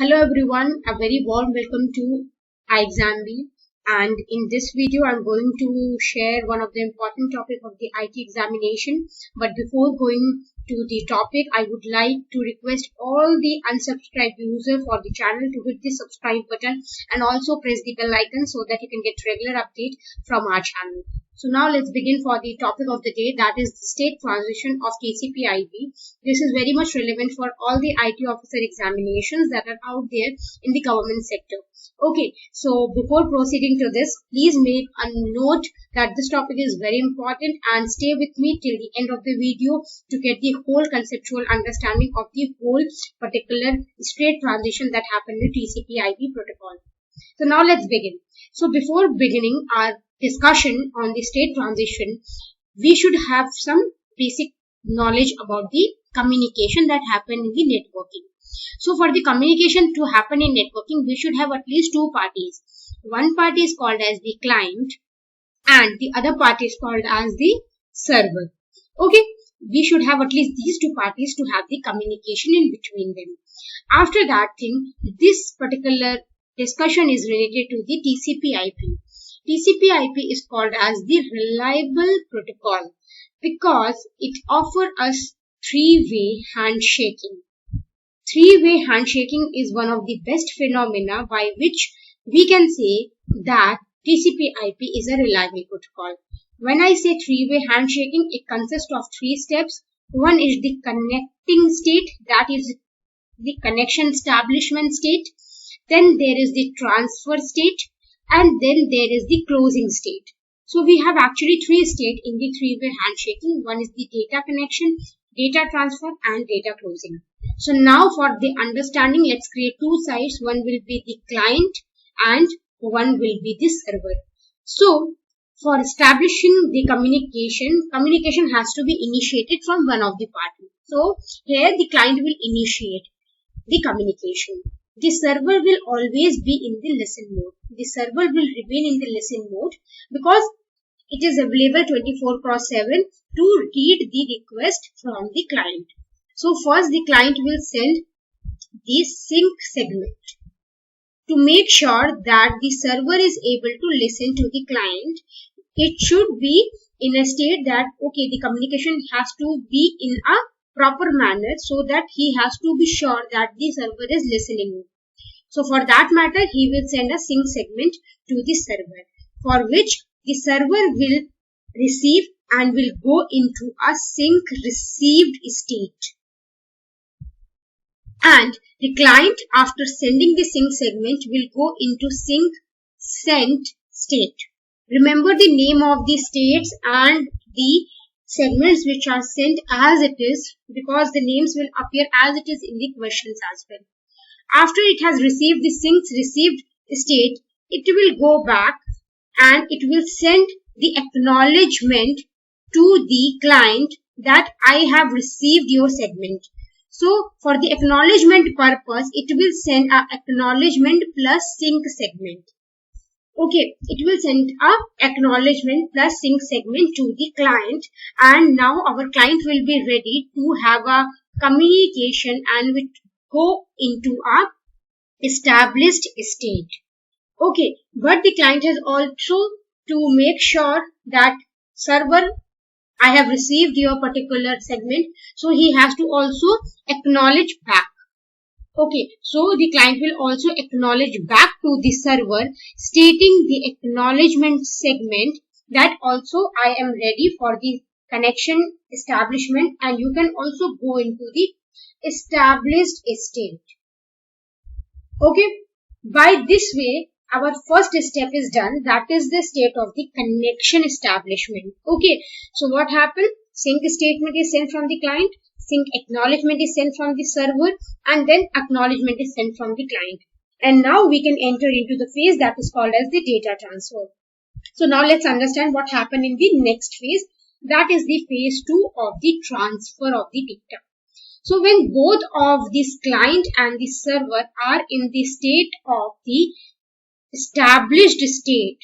Hello everyone, a very warm welcome to ixamBee, and in this video I'm going to share one of the important topic of the IT examination. But before going to the topic, I would like to request all the unsubscribed users for the channel to hit the subscribe button and also press the bell icon so that you can get regular update from our channel. So now let's begin for the topic of the day, that is the state transition of TCP/IP. This is very much relevant for all the IT officer examinations that are out there in the government sector. Okay, so before proceeding to this, please make a note that this topic is very important and stay with me till the end of the video to get the whole conceptual understanding of the whole particular state transition that happened with TCP/IP protocol. So now let's begin. So before beginning our discussion on the state transition, we should have some basic knowledge about the communication that happen in the networking. So for the communication to happen in networking, we should have at least two parties. One party is called as the client and the other party is called as the server. Okay, we should have at least these two parties to have the communication in between them. After that thing, this particular discussion is related to the TCP/IP. TCP/IP is called as the reliable protocol because it offers us three-way handshaking. Three-way handshaking is one of the best phenomena by which we can say that TCP/IP is a reliable protocol. When I say three-way handshaking, it consists of three steps. One is the connecting state, that is the connection establishment state. Then there is the transfer state, and then there is the closing state. So we have actually three states in the three-way handshaking. One is the data connection, data transfer, and data closing. So now for the understanding, let's create two sides. One will be the client and one will be the server. So for establishing the communication has to be initiated from one of the parties. So here the client will initiate the communication. The server will always be in the listen mode. The server will remain in the listen mode because it is available 24/7 to read the request from the client. So first the client will send the sync segment. To make sure that the server is able to listen to the client, it should be in a state that okay, the communication has to be in a proper manner so that he has to be sure that the server is listening. So for that matter, he will send a sync segment to the server, for which the server will receive and will go into a sync received state. And the client, after sending the sync segment, will go into sync sent state. Remember the name of the states and the segments which are sent as it is, because the names will appear as it is in the questions as well. After it has received the sync received state, it will go back and it will send the acknowledgement to the client that I have received your segment. So for the acknowledgement purpose, it will send an acknowledgement plus sync segment. Okay, it will send a acknowledgement plus sync segment to the client, and now our client will be ready to have a communication and will go into a established state. Okay, but the client has also to make sure that server, I have received your particular segment, so he has to also acknowledge back. Okay, so the client will also acknowledge back to the server, stating the acknowledgement segment that also I am ready for the connection establishment, and you can also go into the established state. Okay, by this way our first step is done, that is the state of the connection establishment. Okay, so what happened? Sync statement is sent from the client, sync acknowledgement is sent from the server, and then acknowledgement is sent from the client. And now we can enter into the phase that is called as the data transfer. So now let's understand what happened in the next phase, that is the phase 2 of the transfer of the data. So when both of this client and the server are in the state of the established state,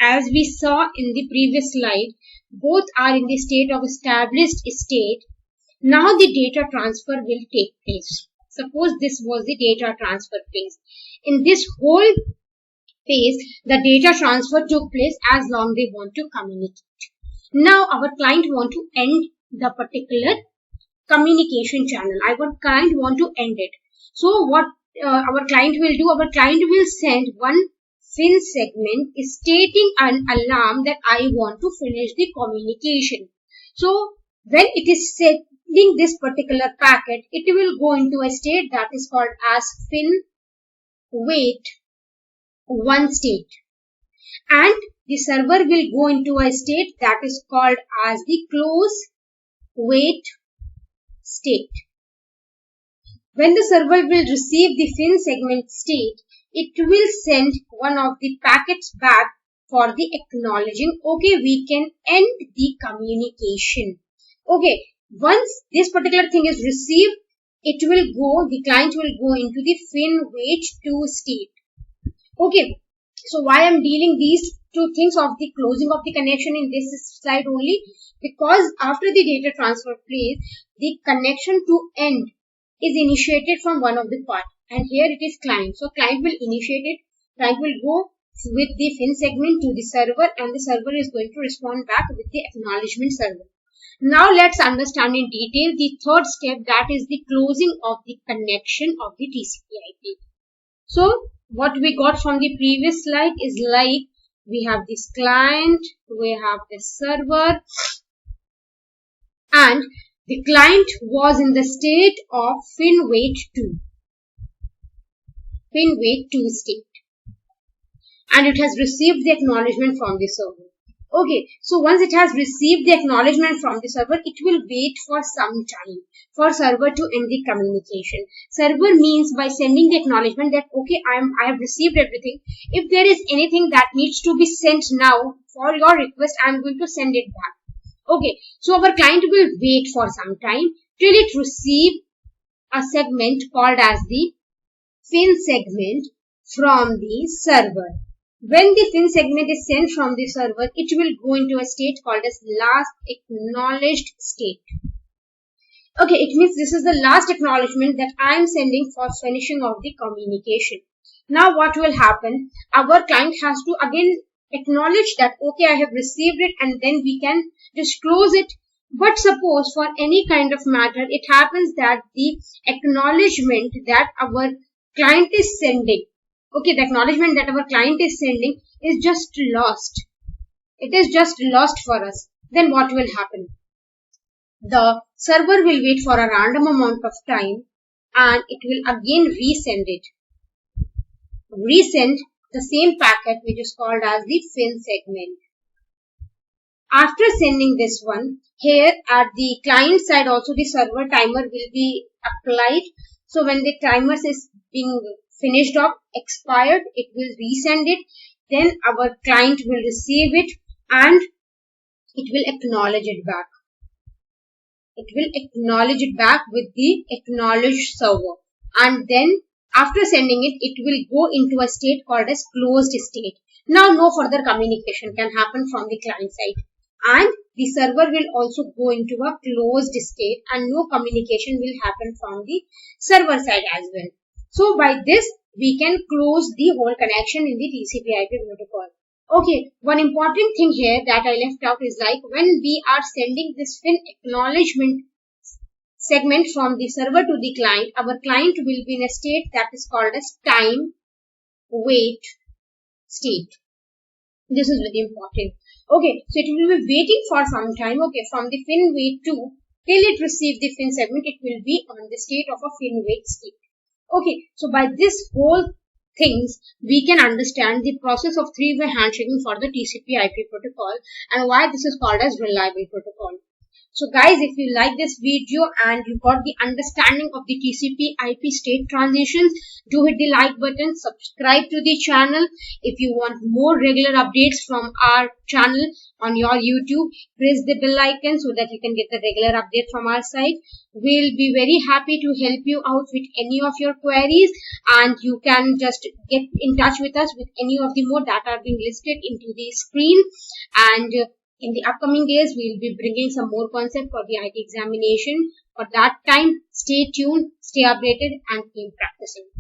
as we saw in the previous slide, both are in the state of established state. Now the data transfer will take place. Suppose this was the data transfer phase. In this whole phase, the data transfer took place as long they want to communicate. Now our client want to end the particular communication channel. Our client want to end it. So what our client will do, our client will send one fin segment stating an alarm that I want to finish the communication. So when it is sending this particular packet, it will go into a state that is called as fin wait 1 state, and the server will go into a state that is called as the close wait state. When the server will receive the fin segment state, it will send one of the packets back for the acknowledging, okay, we can end the communication. Okay, once this particular thing is received, it will go, the client will go into the fin wait 2 state. Okay, so why I'm dealing these two things of the closing of the connection in this slide only? Because after the data transfer phase, the connection to end is initiated from one of the part, and here it is client. So client will initiate it, client will go with the fin segment to the server, and the server is going to respond back with the acknowledgement server. Now let's understand in detail the third step, that is the closing of the connection of the TCP/IP. So what we got from the previous slide is like we have this client, we have this server, and the client was in the state of fin wait 2 state, and it has received the acknowledgement from the server. Okay, so once it has received the acknowledgement from the server, it will wait for some time for server to end the communication. Server means by sending the acknowledgement that okay, I have received everything. If there is anything that needs to be sent now for your request, I am going to send it back. Okay, so our client will wait for some time till it receive a segment called as the fin segment from the server. When the fin segment is sent from the server, it will go into a state called as last acknowledged state. Okay, it means this is the last acknowledgement that I am sending for finishing of the communication. Now what will happen? Our client has to again acknowledge that okay, I have received it, and then we can just close it. But suppose for any kind of matter, it happens that the acknowledgement that our client is sending, okay, the acknowledgement that our client is sending is just lost. It is just lost for us. Then what will happen? The server will wait for a random amount of time, and it will again resend it. Resend the same packet which is called as the fin segment. After sending this one, here at the client side also the server timer will be applied. So when the timer is being finished up, expired, it will resend it. Then our client will receive it and it will acknowledge it back. It will acknowledge it back with the acknowledge server, and then after sending it, it will go into a state called as closed state. Now no further communication can happen from the client side, and the server will also go into a closed state, and no communication will happen from the server side as well. So by this we can close the whole connection in the TCP/IP protocol. Okay, one important thing here that I left out is like when we are sending this fin acknowledgement segment from the server to the client, our client will be in a state that is called as time wait state. This is very important. Okay, so it will be waiting for some time. Okay, from the fin wait 2 till it receives the fin segment, it will be on the state of a fin wait state. Okay, so by this whole things, we can understand the process of three-way handshaking for the TCP/IP protocol and why this is called as reliable protocol. So guys, if you like this video and you got the understanding of the TCP/IP state transitions, do hit the like button, subscribe to the channel. If you want more regular updates from our channel on your YouTube, press the bell icon so that you can get the regular update from our side. We'll be very happy to help you out with any of your queries, and you can just get in touch with us with any of the more that are being listed into the screen. And in the upcoming days, we will be bringing some more concepts for the IT examination For that time, stay tuned, stay updated, and keep practicing.